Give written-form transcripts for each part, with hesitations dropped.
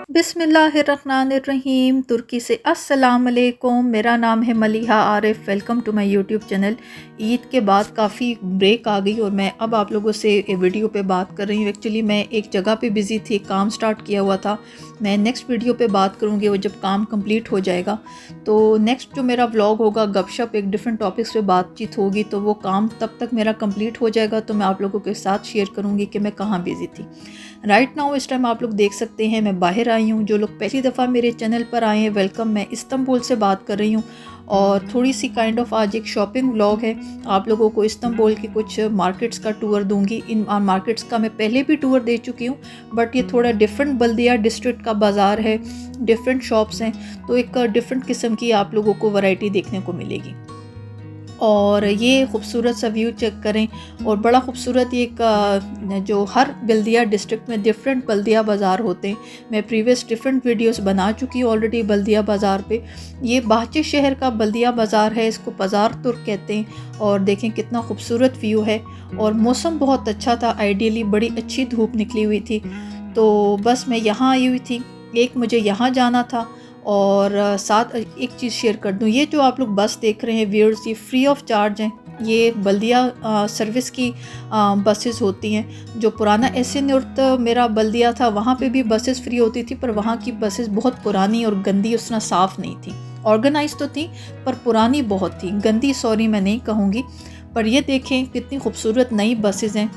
बिस्मिल्लाहिर्रहमानिर्रहीम। तुर्की से अस्सलाम वालेकुम। मेरा नाम है Maliha Arif. Welcome to my YouTube channel. Eid के बाद काफ़ी ब्रेक आ गई और मैं अब आप लोगों से वीडियो पे बात कर रही हूँ। एक्चुअली मैं एक जगह पे बिज़ी थी, काम स्टार्ट किया हुआ था। मैं नेक्स्ट वीडियो पे बात करूँगी वो जब काम कंप्लीट हो जाएगा। तो नेक्स्ट जो मेरा व्लॉग होगा, गपशप, एक डिफरेंट टॉपिक्स पे बातचीत होगी, तो वो काम तब तक मेरा कंप्लीट हो जाएगा तो मैं आप लोगों के साथ शेयर करूँगी कि मैं कहाँ बिज़ी थी। राइट नाउ इस टाइम आप लोग देख सकते हैं मैं बाहर आई हूँ। जो लोग पहली दफ़ा मेरे चैनल पर आए हैं, वेलकम। मैं इस्तांबुल से बात कर रही हूँ और थोड़ी सी काइंड ऑफ आज एक शॉपिंग व्लॉग है। आप लोगों को इस्तांबुल के कुछ मार्केट्स का टूर दूंगी। इन मार्केट्स का मैं पहले भी टूर दे चुकी हूँ, बट ये थोड़ा डिफरेंट बल्दिया डिस्ट्रिक्ट का बाज़ार है, डिफरेंट शॉप्स हैं, तो एक डिफरेंट किस्म की आप लोगों को वैरायटी देखने को मिलेगी। और ये खूबसूरत सा व्यू चेक करें। और बड़ा खूबसूरत ये एक जो हर बल्दिया डिस्ट्रिक्ट में डिफरेंट बल्दिया बाज़ार होते हैं। मैं प्रीवियस डिफरेंट वीडियोस बना चुकी हूँ ऑलरेडी बल्दिया बाज़ार पे। ये बाहचे शहर का बल्दिया बाज़ार है, इसको बाज़ार तुर्क कहते हैं। और देखें कितना खूबसूरत व्यू है और मौसम बहुत अच्छा था। आइडियली बड़ी अच्छी धूप निकली हुई थी, तो बस मैं यहाँ आई हुई थी। एक मुझे यहाँ जाना था और साथ एक चीज़ शेयर कर दूँ, ये जो आप लोग बस देख रहे हैं व्यूअर्स, ये फ्री ऑफ चार्ज हैं। ये बल्दिया सर्विस की बसेस होती हैं। जो पुराना एसे नूर्त मेरा बल्दिया था वहाँ पे भी बसेस फ्री होती थी, पर वहाँ की बसेस बहुत पुरानी और गंदी, उतना साफ़ नहीं थी। ऑर्गेनाइज तो थी पर पुरानी बहुत थी, गंदी सॉरी मैं नहीं कहूँगी। पर ये देखें कितनी खूबसूरत नई बसेस हैं।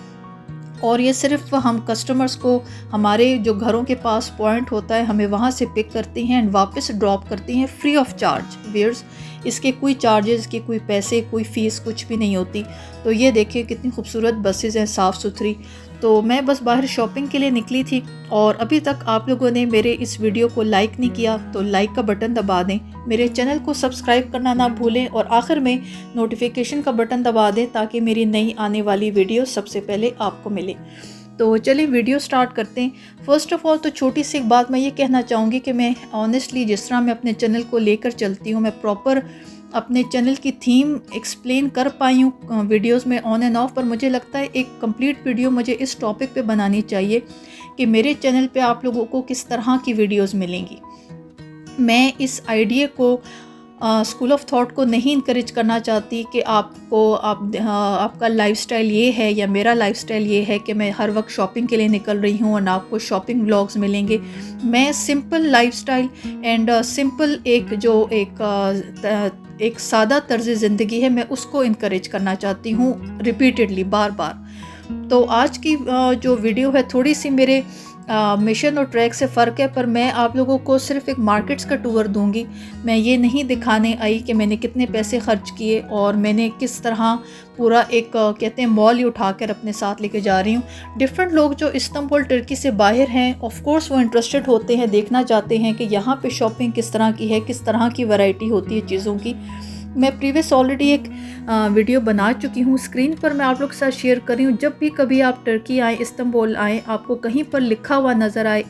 और ये सिर्फ हम कस्टमर्स को हमारे जो घरों के पास पॉइंट होता है हमें वहाँ से पिक करती हैं एंड वापस ड्रॉप करती हैं फ्री ऑफ चार्ज वेयर्स। इसके कोई चार्जेस के कोई पैसे कोई फ़ीस कुछ भी नहीं होती। तो ये देखिए कितनी खूबसूरत बसेस हैं, साफ़ सुथरी। तो मैं बस बाहर शॉपिंग के लिए निकली थी और अभी तक आप लोगों ने मेरे इस वीडियो को लाइक नहीं किया तो लाइक का बटन दबा दें, मेरे चैनल को सब्सक्राइब करना ना भूलें और आखिर में नोटिफिकेशन का बटन दबा दें ताकि मेरी नई आने वाली वीडियो सबसे पहले आपको मिले। तो चलिए वीडियो स्टार्ट करते हैं। फ़र्स्ट ऑफ़ ऑल तो छोटी सी एक बात मैं ये कहना चाहूँगी कि मैं ऑनेस्टली जिस तरह मैं अपने चैनल को लेकर चलती हूँ, मैं प्रॉपर अपने चैनल की थीम एक्सप्लेन कर पाई हूँ वीडियोस में ऑन एंड ऑफ। पर मुझे लगता है एक कंप्लीट वीडियो मुझे इस टॉपिक पे बनानी चाहिए कि मेरे चैनल पे आप लोगों को किस तरह की वीडियोस मिलेंगी। मैं इस आइडिया को स्कूल ऑफ थॉट को नहीं इनकरेज करना चाहती कि आपका लाइफस्टाइल ये है या मेरा लाइफस्टाइल ये है कि मैं हर वक्त शॉपिंग के लिए निकल रही हूँ और आपको शॉपिंग व्लॉग्स मिलेंगे। मैं सिंपल लाइफस्टाइल एंड सिंपल एक सादा तर्ज ज़िंदगी है, मैं उसको इनकरेज करना चाहती हूँ रिपीटेडली, बार बार। तो आज की जो वीडियो है थोड़ी सी मेरे मिशन और ट्रैक से फ़र्क है, पर मैं आप लोगों को सिर्फ एक मार्केट्स का टूर दूंगी। मैं ये नहीं दिखाने आई कि मैंने कितने पैसे खर्च किए और मैंने किस तरह पूरा एक कहते हैं मॉल ही उठा कर अपने साथ लेके जा रही हूँ। डिफरेंट लोग जो इस्तांबुल तुर्की से बाहर हैं, ऑफ कोर्स वो इंटरेस्टेड होते हैं, देखना चाहते हैं कि यहाँ पे शॉपिंग किस तरह की है, किस तरह की वैरायटी होती है चीज़ों की। मैं प्रीवियस ऑलरेडी एक वीडियो बना चुकी हूँ, स्क्रीन पर मैं आप लोग के साथ शेयर कर रही हूँ। जब भी कभी आप तुर्की आए, इस्तांबुल आए, आपको कहीं पर लिखा हुआ नज़र आए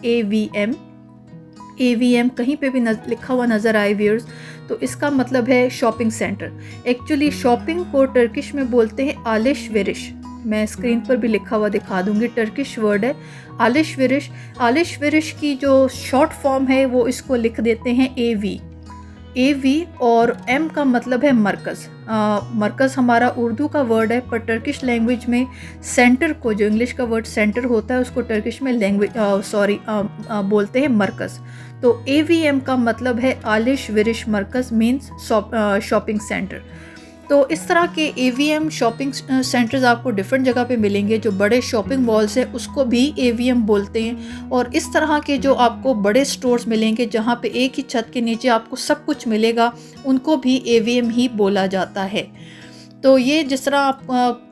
AVM कहीं पे भी लिखा हुआ नज़र आए व्यूअर्स, तो इसका मतलब है शॉपिंग सेंटर। एक्चुअली शॉपिंग को टर्किश में बोलते हैं आलिश-वेरिश। मैं स्क्रीन पर भी लिखा हुआ दिखा दूंगी, टर्किश वर्ड है आलिश-वेरिश। आलिश-वेरिश की जो शॉर्ट फॉर्म है वो इसको लिख देते हैं AV और M का मतलब है मरकज़। मरकज़ हमारा उर्दू का वर्ड है, पर टर्किश लैंग्वेज में सेंटर को, जो इंग्लिश का वर्ड सेंटर होता है, उसको टर्किश में बोलते हैं मरकज़। तो AVM का मतलब है आलिश विरिश मरकज़, मीन्स शॉपिंग सेंटर। तो इस तरह के AVM शॉपिंग सेंटर्स आपको डिफरेंट जगह पे मिलेंगे। जो बड़े शॉपिंग मॉल्स हैं उसको भी AVM बोलते हैं, और इस तरह के जो आपको बड़े स्टोर्स मिलेंगे जहाँ पे एक ही छत के नीचे आपको सब कुछ मिलेगा, उनको भी AVM ही बोला जाता है। तो ये जिस तरह आप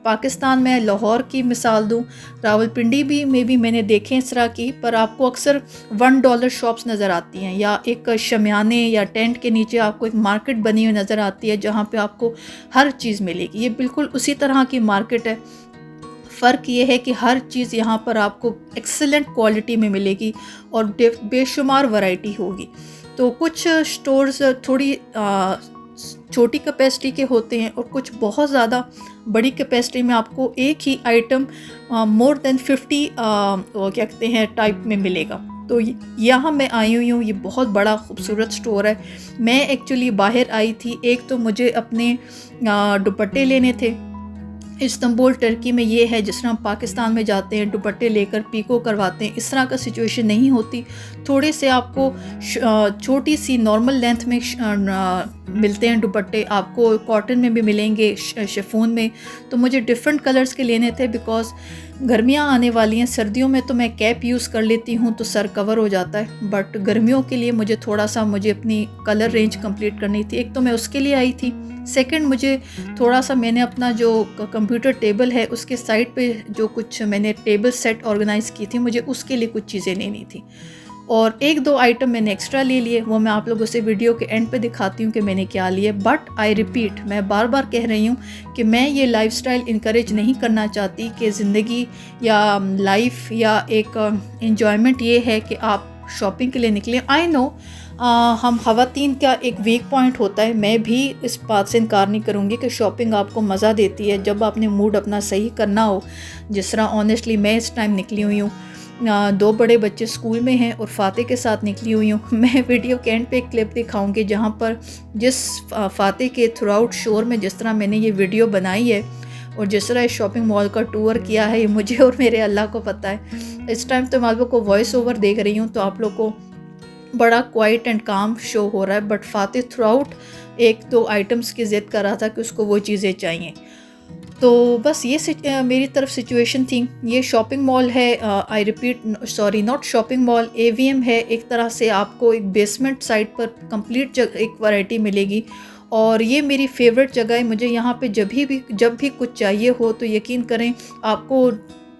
पाकिस्तान में लाहौर की मिसाल दूँ, रावलपिंडी भी में भी मैंने देखे इस तरह की, पर आपको अक्सर $1 शॉप्स नज़र आती हैं, या एक शमियाने या टेंट के नीचे आपको एक मार्केट बनी हुई नज़र आती है जहाँ पे आपको हर चीज़ मिलेगी। ये बिल्कुल उसी तरह की मार्केट है। फ़र्क ये है कि हर चीज़ यहाँ पर आपको एक्सेलेंट क्वालिटी में मिलेगी और बेशुमार वैरायटी होगी। तो कुछ स्टोर्स थोड़ी छोटी कैपेसिटी के होते हैं और कुछ बहुत ज़्यादा बड़ी कैपेसिटी में आपको एक ही आइटम मोर देन 50 क्या कहते हैं टाइप में मिलेगा। तो यहाँ मैं आई हुई हूँ, ये बहुत बड़ा खूबसूरत स्टोर है। मैं एक्चुअली बाहर आई थी, एक तो मुझे अपने दुपट्टे लेने थे। इस्तांबुल टर्की में ये है, जिस तरह हम पाकिस्तान में जाते हैं दुपट्टे लेकर पीको करवाते हैं, इस तरह का सिचुएशन नहीं होती। थोड़े से आपको छोटी सी नॉर्मल लेंथ में मिलते हैं दुपट्टे, आपको कॉटन में भी मिलेंगे, शिफॉन में। तो मुझे डिफरेंट कलर्स के लेने थे बिकॉज़ गर्मियाँ आने वाली हैं। सर्दियों में तो मैं कैप यूज़ कर लेती हूँ तो सर कवर हो जाता है, बट गर्मियों के लिए मुझे मुझे अपनी कलर रेंज कंप्लीट करनी थी। एक तो मैं उसके लिए आई थी, सेकंड मुझे थोड़ा सा मैंने अपना जो कंप्यूटर टेबल है उसके साइड पे जो कुछ मैंने टेबल सेट ऑर्गेनाइज़ की थी, मुझे उसके लिए कुछ चीज़ें लेनी थी। और एक दो आइटम मैंने एक्स्ट्रा ले लिए, वो मैं आप लोगों से वीडियो के एंड पे दिखाती हूँ कि मैंने क्या लिए। बट आई रिपीट, मैं बार बार कह रही हूँ कि मैं ये लाइफस्टाइल इनकरेज नहीं करना चाहती कि ज़िंदगी या लाइफ या एक एन्जॉयमेंट ये है कि आप शॉपिंग के लिए निकलें। आई नो हम ख़वातीन का एक वीक पॉइंट होता है, मैं भी इस बात से इनकार नहीं करूँगी कि शॉपिंग आपको मज़ा देती है जब आपने मूड अपना सही करना हो। जिस तरह ऑनेस्टली मैं इस टाइम निकली हुई हूँ, 2 बड़े बच्चे स्कूल में हैं और फ़ाते के साथ निकली हुई हूँ। मैं वीडियो के एंड पे एक क्लिप दिखाऊंगी जहाँ पर जिस फ़ाते के थ्रू आउट शोर में जिस तरह मैंने ये वीडियो बनाई है और जिस तरह इस शॉपिंग मॉल का टूर किया है, ये मुझे और मेरे अल्लाह को पता है। इस टाइम तो मैं आप लोग को वॉइस ओवर देख रही हूँ तो आप लोग को बड़ा क्वाइट एंड काम शो हो रहा है, बट फ़ाते थ्रू आउट एक दो आइटम्स की ज़िद कर रहा था कि उसको वो चीज़ें चाहिए। तो बस ये मेरी तरफ सिचुएशन थी। ये शॉपिंग मॉल है, I repeat sorry not shopping mall, AVM है। एक तरह से आपको एक बेसमेंट साइड पर कंप्लीट एक वैरायटी मिलेगी और ये मेरी फेवरेट जगह है। मुझे यहाँ पे जब भी कुछ चाहिए हो तो यकीन करें आपको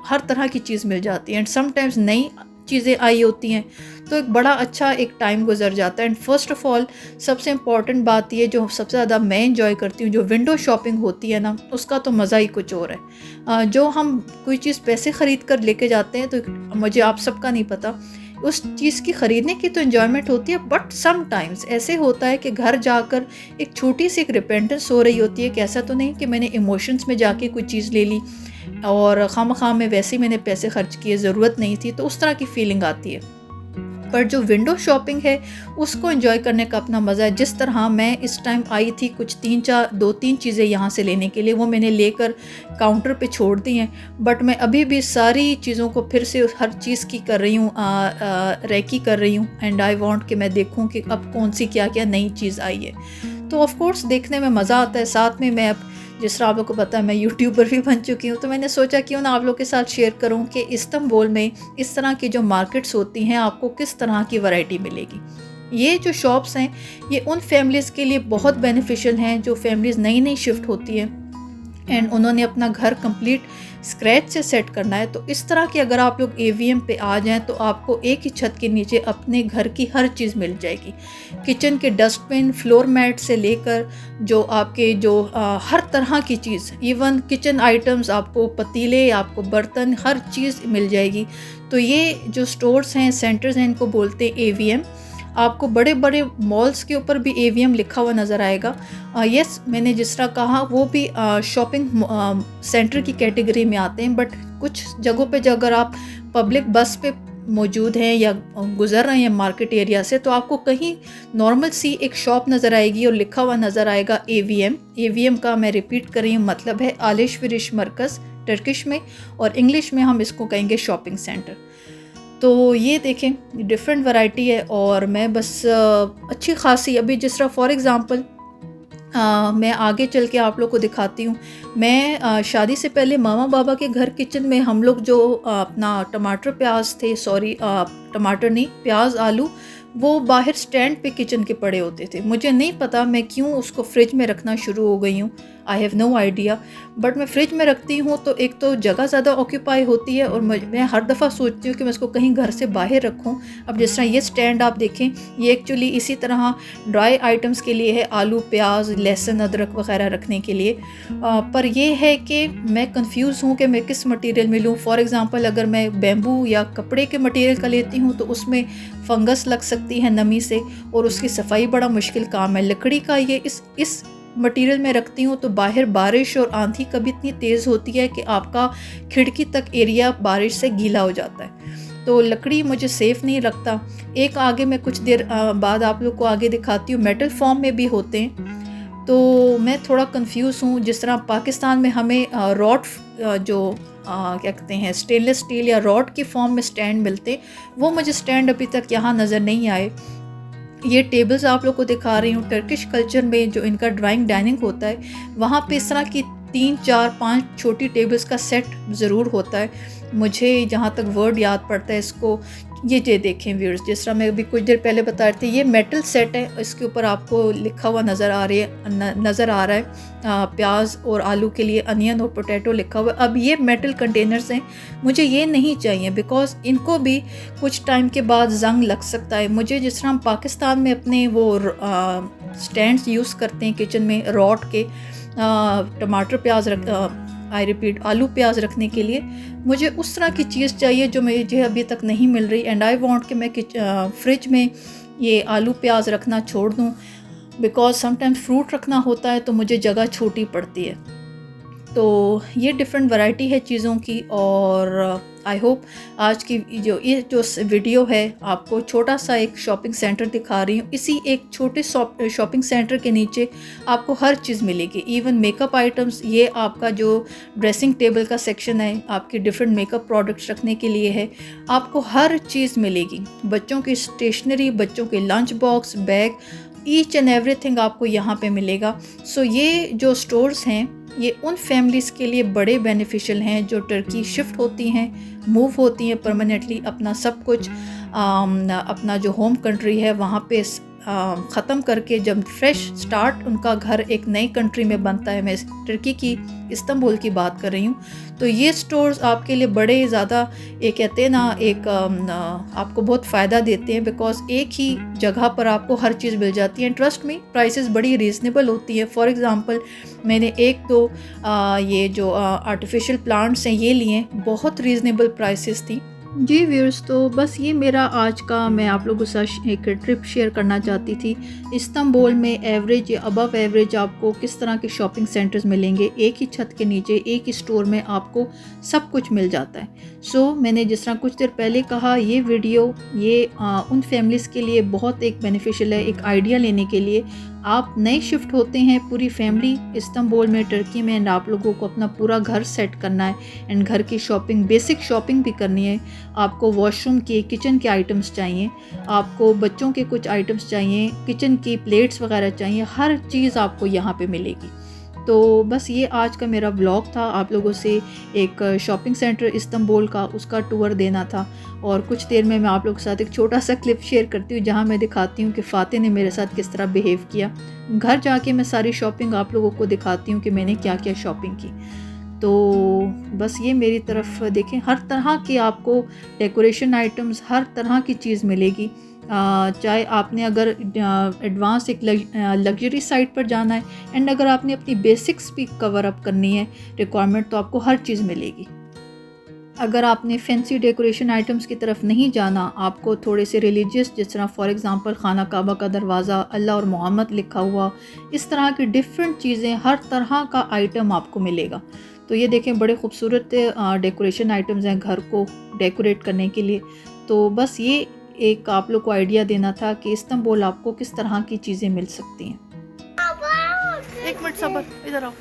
हर तरह की चीज़ मिल जाती है एंड समटाइम्स नई चीज़ें आई होती हैं तो एक बड़ा अच्छा एक टाइम गुजर जाता है। एंड फर्स्ट ऑफ ऑल सबसे इम्पॉर्टेंट बात ये जो सबसे ज़्यादा मैं इंजॉय करती हूँ, जो विंडो शॉपिंग होती है ना, उसका तो मज़ा ही कुछ और है। जो हम कोई चीज़ पैसे ख़रीद कर लेके जाते हैं तो मुझे आप सबका नहीं पता, उस चीज़ की ख़रीदने की तो एंजॉयमेंट होती है, बट समटाइम्स ऐसे होता है कि घर जाकर एक छोटी सी एक रिपेंटेंस हो रही होती है कि ऐसा तो नहीं कि मैंने इमोशंस में जाके कोई चीज़ ले ली और खामखा में वैसे ही मैंने पैसे खर्च किए, ज़रूरत नहीं थी, तो उस तरह की फीलिंग आती है। पर जो विंडो शॉपिंग है उसको एंजॉय करने का अपना मज़ा है। जिस तरह मैं इस टाइम आई थी कुछ 2-3 चीज़ें यहाँ से लेने के लिए, वो मैंने लेकर काउंटर पे छोड़ दी हैं, बट मैं अभी भी सारी चीज़ों को फिर से हर चीज़ की कर रही हूँ, रैकी कर रही हूँ एंड आई वांट कि मैं देखूँ कि अब कौन सी क्या क्या नई चीज़ आई है। तो ऑफ़ कोर्स देखने में मज़ा आता है। साथ में मैं अब जिस तरह आप लोग को पता है मैं यूट्यूबर भी बन चुकी हूँ, तो मैंने सोचा क्यों ना आप लोग के साथ शेयर करूँ कि इस्तांबुल में इस तरह की जो मार्केट्स होती हैं आपको किस तरह की वैरायटी मिलेगी। ये जो शॉप्स हैं ये उन फैमिलीज़ के लिए बहुत बेनिफिशियल हैं जो फैमिलीज़ नई शिफ्ट होती हैं एंड उन्होंने अपना घर कंप्लीट स्क्रैच से सेट करना है। तो इस तरह के अगर आप लोग एवीएम पे आ जाएं तो आपको एक ही छत के नीचे अपने घर की हर चीज़ मिल जाएगी। किचन के डस्टबिन, फ्लोर मैट से लेकर जो आपके हर तरह की चीज़, इवन किचन आइटम्स, आपको पतीले, आपको बर्तन, हर चीज़ मिल जाएगी। तो ये जो स्टोर्स हैं, सेंटर्स हैं, इनको बोलते हैं एवीएम। आपको बड़े बड़े मॉल्स के ऊपर भी एवीएम लिखा हुआ नज़र आएगा। यस, मैंने जिस तरह कहा वो भी शॉपिंग सेंटर की कैटेगरी में आते हैं, बट कुछ जगहों पे जो अगर आप पब्लिक बस पे मौजूद हैं या गुज़र रहे हैं मार्केट एरिया से, तो आपको कहीं नॉर्मल सी एक शॉप नज़र आएगी और लिखा हुआ नज़र आएगा एवीएम। एवीएम का मैं रिपीट कर रही हूँ मतलब है आलिश-विरिश मरकज़ टर्किश में, और इंग्लिश में हम इसको कहेंगे शॉपिंग सेंटर। तो ये देखें डिफरेंट वैरायटी है और मैं बस अच्छी खासी अभी जिस तरह फॉर एग्ज़ाम्पल मैं आगे चल के आप लोग को दिखाती हूँ। मैं शादी से पहले मामा बाबा के घर किचन में हम लोग जो अपना टमाटर प्याज थे, सॉरी टमाटर नहीं, प्याज आलू, वो बाहर स्टैंड पे किचन के पड़े होते थे। मुझे नहीं पता मैं क्यों उसको फ्रिज में रखना शुरू हो गई हूँ, I have no idea, but मैं फ्रिज में रखती हूँ तो एक तो जगह ज़्यादा ऑक्यूपाई होती है और मैं हर दफ़ा सोचती हूँ कि मैं इसको कहीं घर से बाहर रखूँ। अब जिस तरह ये स्टैंड आप देखें, ये एक्चुअली इसी तरह ड्राई आइटम्स के लिए है, आलू, प्याज, लहसुन, अदरक वगैरह रखने के लिए। पर यह है कि मैं कंफ्यूज हूँ कि मैं किस मटेरियल में लूँ। फॉर एग्ज़ाम्पल अगर मैं बैम्बू या कपड़े के मटेरियल का लेती हूँ तो उसमें फंगस लग सकती है नमी से और उसकी सफाई बड़ा मुश्किल काम है। लकड़ी का ये इस मटेरियल में रखती हूँ तो बाहर बारिश और आंधी कभी इतनी तेज़ होती है कि आपका खिड़की तक एरिया बारिश से गीला हो जाता है। तो लकड़ी मुझे सेफ़ नहीं लगता। एक आगे मैं कुछ देर बाद आप लोग को आगे दिखाती हूँ, मेटल फॉर्म में भी होते हैं। तो मैं थोड़ा कंफ्यूज हूँ। जिस तरह पाकिस्तान में हमें रॉड जो क्या कहते हैं स्टेनलेस स्टील या रॉड के फॉर्म में स्टैंड मिलते, वो मुझे स्टैंड अभी तक यहाँ नज़र नहीं आए। ये टेबल्स आप लोग को दिखा रही हूँ, टर्किश कल्चर में जो इनका ड्राइंग डाइनिंग होता है वहाँ पे इस तरह की 3 4 5 छोटी टेबल्स का सेट ज़रूर होता है। मुझे जहाँ तक वर्ड याद पड़ता है इसको, ये देखें व्यूअर्स, जिस तरह मैं अभी कुछ देर पहले बता रही थी, ये मेटल सेट है। इसके ऊपर आपको लिखा हुआ नज़र आ रहा है प्याज और आलू के लिए अनियन और पोटैटो लिखा हुआ है। अब ये मेटल कंटेनर्स हैं, मुझे ये नहीं चाहिए बिकॉज़ इनको भी कुछ टाइम के बाद जंग लग सकता है। मुझे जिस तरह हम पाकिस्तान में अपने वो स्टैंड्स यूज़ करते हैं किचन में रॉड के, टमाटर प्याज आई रिपीट आलू प्याज रखने के लिए, मुझे उस तरह की चीज़ चाहिए जो मुझे अभी तक नहीं मिल रही। एंड आई वांट कि मैं फ्रिज में ये आलू प्याज रखना छोड़ दूं बिकॉज़ समटाइम्स फ्रूट रखना होता है तो मुझे जगह छोटी पड़ती है। तो ये डिफरेंट वैरायटी है चीज़ों की। और आई होप आज की ये जो वीडियो है आपको छोटा सा एक शॉपिंग सेंटर दिखा रही हूँ। इसी एक छोटे शॉपिंग सेंटर के नीचे आपको हर चीज़ मिलेगी, इवन मेकअप आइटम्स। ये आपका जो ड्रेसिंग टेबल का सेक्शन है आपके डिफरेंट मेकअप प्रोडक्ट्स रखने के लिए है, आपको हर चीज़ मिलेगी। बच्चों की स्टेशनरी, बच्चों के lunch box, bag, each and everything आपको यहाँ पे मिलेगा। सो ये जो स्टोर्स हैं ये उन फैमिलीज़ के लिए बड़े बेनिफिशियल हैं जो टर्की शिफ्ट होती हैं, मूव होती हैं परमानेंटली, अपना सब कुछ अपना जो होम कंट्री है वहाँ पे ख़त्म करके जब फ्रेश स्टार्ट उनका घर एक नई कंट्री में बनता है। मैं टर्की की इस्तांबुल की बात कर रही हूँ। तो ये स्टोर्स आपके लिए बड़े ज़्यादा एक कहते हैं ना एक आपको बहुत फ़ायदा देते हैं बिकॉज़ एक ही जगह पर आपको हर चीज़ मिल जाती है। ट्रस्ट मी, प्राइसेस बड़ी रीज़नेबल होती है। फॉर एग्ज़ाम्पल मैंने एक दो ये जो आर्टिफिशियल प्लांट्स हैं ये लिए, बहुत रीज़नेबल प्राइसेस थी। जी व्यूअर्स, तो बस ये मेरा आज का मैं आप लोगों के साथ एक ट्रिप शेयर करना चाहती थी। इस्तांबुल में एवरेज या अबव एवरेज आपको किस तरह के शॉपिंग सेंटर्स मिलेंगे, एक ही छत के नीचे एक ही स्टोर में आपको सब कुछ मिल जाता है। सो मैंने जिस तरह कुछ देर पहले कहा, ये वीडियो ये उन फैमिलीज़ के लिए बहुत एक बेनिफिशियल है, एक आइडिया लेने के लिए। आप नए शिफ्ट होते हैं पूरी फैमिली इस्तांबुल में, टर्की में, एंड आप लोगों को अपना पूरा घर सेट करना है एंड घर की शॉपिंग, बेसिक शॉपिंग भी करनी है। आपको वॉशरूम के, किचन के आइटम्स चाहिए, आपको बच्चों के कुछ आइटम्स चाहिए, किचन की प्लेट्स वगैरह चाहिए, हर चीज़ आपको यहाँ पे मिलेगी। तो बस ये आज का मेरा व्लॉग था, आप लोगों से एक शॉपिंग सेंटर इस्तांबुल का उसका टूर देना था। और कुछ देर में मैं आप लोगों के साथ एक छोटा सा क्लिप शेयर करती हूँ जहाँ मैं दिखाती हूँ कि फ़ातिह ने मेरे साथ किस तरह बिहेव किया। घर जाके मैं सारी शॉपिंग आप लोगों को दिखाती हूँ कि मैंने क्या क्या शॉपिंग की। तो बस ये मेरी तरफ देखें, हर तरह के आपको डेकोरेशन आइटम्स, हर तरह की चीज़ मिलेगी। चाहे आपने अगर एडवांस एक लग्जरी साइट पर जाना है एंड अगर आपने अपनी बेसिक्स भी कवर अप करनी है रिक्वायरमेंट, तो आपको हर चीज़ मिलेगी। अगर आपने फैंसी डेकोरेशन आइटम्स की तरफ नहीं जाना, आपको थोड़े से रिलीजियस, जिस तरह फॉर एग्ज़ाम्पल खाना काबा का दरवाज़ा, अल्लाह और मोहम्मद लिखा हुआ, इस तरह की डिफरेंट चीज़ें, हर तरह का आइटम आपको मिलेगा। तो ये देखें, बड़े खूबसूरत डेकोरेशन आइटम्स हैं घर को डेकोरेट करने के लिए। तो बस ये एक आप लोग को आइडिया देना था कि इस्तांबुल आपको किस तरह की चीज़ें मिल सकती हैं। एक मिनट सबर, इधर आओ।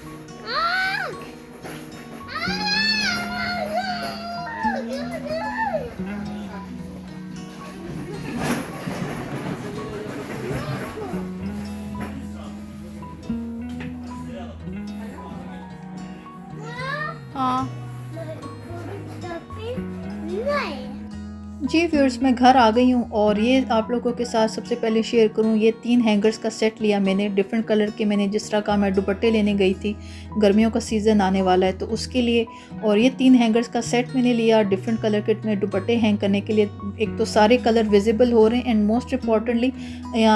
हाँ जी व्यूअर्स, मैं घर आ गई हूँ और ये आप लोगों के साथ सबसे पहले शेयर करूँ, ये 3 हैंगर्स का सेट लिया मैंने, डिफरेंट कलर के। मैंने जिस तरह का मैं दुपट्टे लेने गई थी, गर्मियों का सीज़न आने वाला है तो उसके लिए, और ये 3 हैंगर्स का सेट मैंने लिया डिफरेंट कलर के में दुपट्टे हैंग करने के लिए। एक तो सारे कलर विजिबल हो रहे हैं एंड मोस्ट इम्पॉर्टेंटली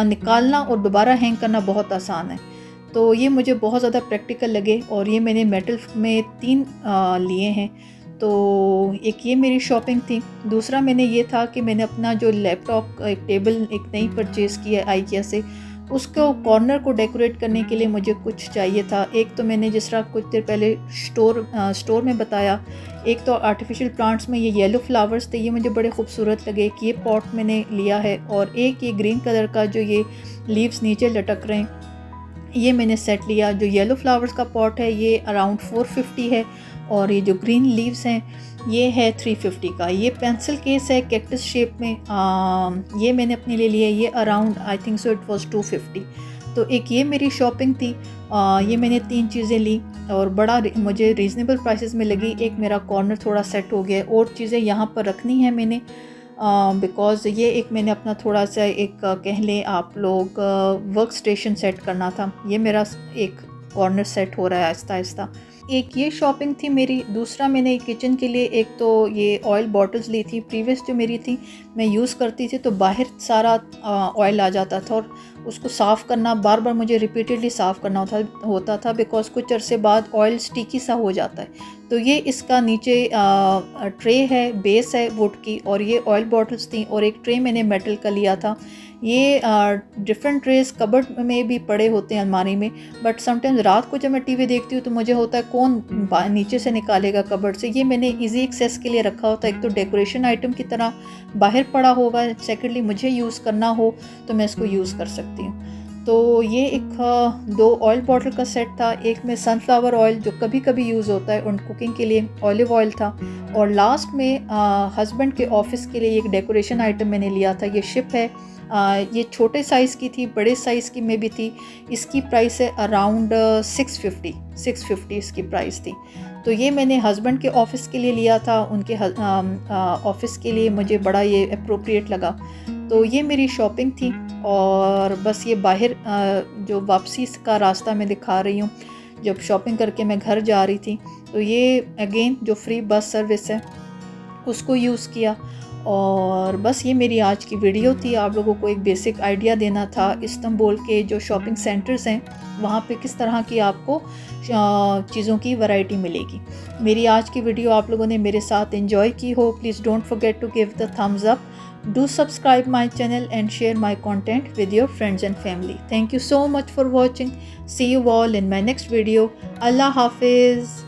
निकालना और दोबारा हैंग करना बहुत आसान है। तो ये मुझे बहुत ज़्यादा प्रैक्टिकल लगे और ये मैंने मेटल में 3 लिए हैं। तो एक ये मेरी शॉपिंग थी। दूसरा मैंने ये था कि मैंने अपना जो लैपटॉप एक टेबल एक नई परचेज़ की है आइकिया से, उसको कॉर्नर को डेकोरेट करने के लिए मुझे कुछ चाहिए था। एक तो मैंने जिस तरह कुछ देर पहले स्टोर में बताया, एक तो आर्टिफिशियल प्लांट्स में ये येलो फ्लावर्स थे, ये मुझे बड़े खूबसूरत लगे कि ये पॉट मैंने लिया है। और एक ये ग्रीन कलर का जो ये लीव्स नीचे लटक रहे हैं, ये मैंने सेट लिया। जो येलो फ्लावर्स का पॉट है ये अराउंड 450 है, और ये जो ग्रीन लीव्स हैं ये है 350 का। ये पेंसिल केस है कैक्टस शेप में, ये मैंने अपने लिए लिया। ये around I think so it was 250। तो एक ये मेरी शॉपिंग थी। ये मैंने 3 चीज़ें ली और बड़ा मुझे रीज़नेबल प्राइसेस में लगी। एक मेरा कॉर्नर थोड़ा सेट हो गया, और चीज़ें यहाँ पर रखनी है मैंने, बिकॉज़ ये एक मैंने अपना थोड़ा सा एक कह लें आप लोग वर्क स्टेशन सेट करना था। ये मेरा एक कॉर्नर सेट हो रहा है आहिस्ता आहिस्ता। एक ये शॉपिंग थी मेरी। दूसरा मैंने किचन के लिए एक तो ये ऑयल बॉटल्स ली थी। प्रीवियस जो मेरी थी मैं यूज़ करती थी तो बाहर सारा ऑयल आ जाता था, और उसको साफ़ करना बार बार मुझे रिपीटेडली साफ़ करना होता था, बिकॉज़ कुछ अरसे बाद ऑयल स्टिकी सा हो जाता है। तो ये इसका नीचे ट्रे है, बेस है वुड की, और ये ऑयल बॉटल्स थी, और एक ट्रे मैंने मेटल का लिया था। ये डिफरेंट ट्रेस कबर्ड में भी पड़े होते हैं अलमारी में, बट समटाइम्स रात को जब मैं टीवी देखती हूँ तो मुझे होता है कौन नीचे से निकालेगा कबर्ड से। ये मैंने इजी एक्सेस के लिए रखा होता है। एक तो डेकोरेशन आइटम की तरह बाहर पड़ा होगा, सेकेंडली मुझे यूज़ करना हो तो मैं इसको यूज़ कर सकती हूँ। तो ये एक 2 ऑयल बॉटल का सेट था। एक में सनफ्लावर ऑयल जो कभी कभी यूज़ होता है उन कुकिंग के लिए, ऑलिव ऑयल था, और लास्ट में हस्बैंड के ऑफिस के लिए एक डेकोरेशन आइटम मैंने लिया था। ये शिप है, ये छोटे साइज़ की थी, बड़े साइज़ की में भी थी। इसकी प्राइस है अराउंड 650 इसकी प्राइस थी। तो ये मैंने हस्बैंड के ऑफ़िस के लिए लिया था, उनके ऑफ़िस के लिए मुझे बड़ा ये अप्रोप्रिएट लगा। तो ये मेरी शॉपिंग थी, और बस ये बाहर जो वापसी का रास्ता मैं दिखा रही हूँ। जब शॉपिंग करके मैं घर जा रही थी तो ये अगेन जो फ्री बस सर्विस है उसको यूज़ किया। और बस ये मेरी आज की वीडियो थी। आप लोगों को एक बेसिक आइडिया देना था इस्तांबुल के जो शॉपिंग सेंटर्स हैं वहाँ पे किस तरह की आपको चीज़ों की वैरायटी मिलेगी। मेरी आज की वीडियो आप लोगों ने मेरे साथ एंजॉय की हो, please don't forget to give the thumbs up, do subscribe my channel and share my content with your friends and family. Thank you so much for watching. See you all in my next video. Allah Hafiz.